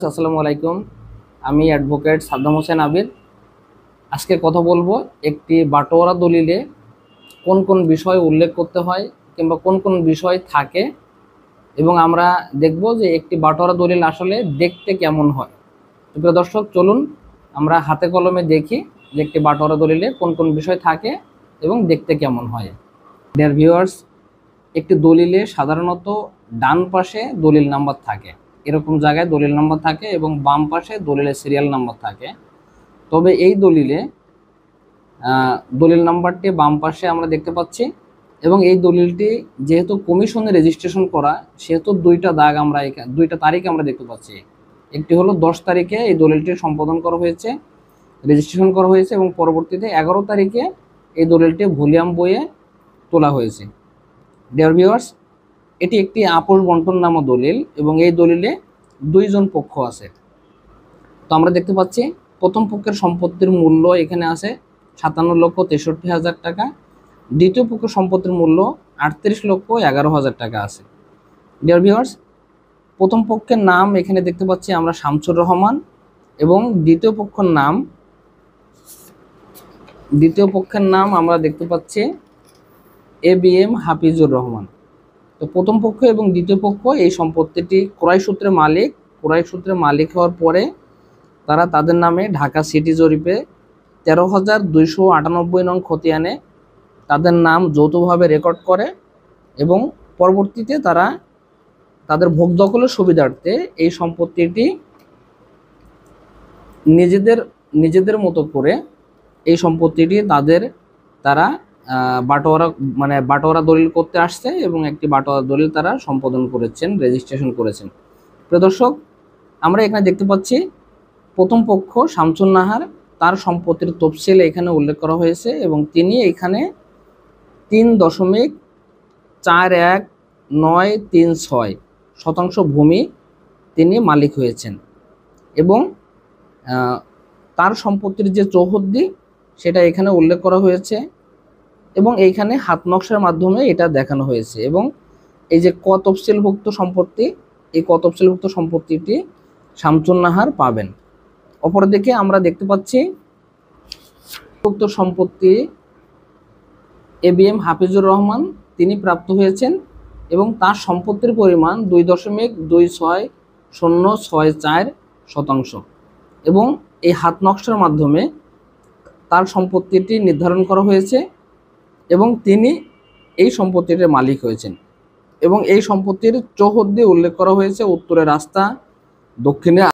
আসসালামু আলাইকুম। আমি অ্যাডভোকেট সাদ্দাম হোসেন আবির। আজকে কথা বলবো একটি বাটোয়ারা দলিলে কোন কোন বিষয় উল্লেখ করতে হয় কিংবা কোন কোন বিষয় থাকে, এবং আমরা দেখব যে একটি বাটোয়ারা দলিল আসলে দেখতে কেমন হয়। তো প্রিয় দর্শক, চলুন আমরা হাতে কলমে দেখি যে একটি বাটোয়ারা দলিলে কোন কোন বিষয় থাকে এবং দেখতে কেমন হয়। ডিয়ার ভিউয়ার্স, একটি দলিলে সাধারণত ডান পাশে দলিল নাম্বার থাকে, এরকম জায়গায় দলিল নাম্বার থাকে, এবং বাম পাশে দলিলের সিরিয়াল নাম্বার থাকে। তবে এই দলিলে দলিল নাম্বারটি বাম পাশে আমরা দেখতে পাচ্ছি, এবং এই দলিলটি যেহেতু কমিশনে রেজিস্ট্রেশন করা, সেহেতু দুইটা তারিখ আমরা দেখতে পাচ্ছি। একটি হলো 10 তারিখে এই দলিলটি সম্পাদন করা হয়েছে, রেজিস্ট্রেশন করা হয়েছে, এবং পরবর্তীতে 11 তারিখে এই দলিলটি ভলিউম বইয়ে তোলা হয়েছে। ডিয়ার ভিউয়ার্স, এটি একটি আপোষ বন্টননামা দলিল, এবং এই দলিলে দুইজন পক্ষ আছে। তো আমরা দেখতে পাচ্ছি প্রথম পক্ষের সম্পত্তির মূল্য এখানে আছে 57,63,000 টাকা, দ্বিতীয় পক্ষের সম্পত্তির মূল্য 38,11,000 টাকা আছে। ডিয়ার ভিউয়ার্স, প্রথম পক্ষের নাম এখানে দেখতে পাচ্ছি আমরা শামসুর রহমান, এবং দ্বিতীয় পক্ষের নাম আমরা দেখতে পাচ্ছি ABM হাফিজুর রহমান। তো প্রথম পক্ষ এবং দ্বিতীয় পক্ষ এই সম্পত্তিটি ক্রয় সূত্রে মালিক হওয়ার পরে তারা তাদের নামে ঢাকা সিটি জরিপে 13,298 নং খতিয়ানে তাদের নাম যৌথভাবে রেকর্ড করে, এবং পরবর্তীতে তারা তাদের ভোগ দখলের সুবিধার্থে এই সম্পত্তিটি নিজেদের মতো করে এই সম্পত্তিটি তারা বাটোয়ারা দলিল করতে আসছে, এবং একটি বাটোয়ারা দলিল তারা সম্পাদন করেছেন, রেজিস্ট্রেশন করেছেন। প্রিয় দর্শক, আমরা এখানে দেখতে পাচ্ছি প্রথম পক্ষ শামসুন নাহার, তার সম্পত্তির তফসিল এখানে উল্লেখ করা হয়েছে, এবং তিনি এখানে 3.4196 শতাংশ ভূমি তিনি মালিক হয়েছেন, এবং তার সম্পত্তির যে চৌহদ্দি সেটা এখানে উল্লেখ করা হয়েছে, এবং এইখানে হাত নকশার মাধ্যমে এটা দেখানো হয়েছে। এবং এই যে তফসিলভুক্ত সম্পত্তি, এই তফসিলভুক্ত সম্পত্তিটি শামসুন নাহার পাবেন। অপরদিকে আমরা দেখতে পাচ্ছি উক্ত সম্পত্তি ABM হাফিজুর রহমান তিনি প্রাপ্ত হয়েছেন, এবং তার সম্পত্তির পরিমাণ 2.26064 শতাংশ, এবং এই হাত নকশার মাধ্যমে তার সম্পত্তিটি নির্ধারণ করা হয়েছে, এবং তিনি এই সম্পত্তিটির মালিক হয়েছেন। এবং এই সম্পত্তির চৌহদ্দি উল্লেখ করা হয়েছে উত্তরে রাস্তা, দক্ষিণে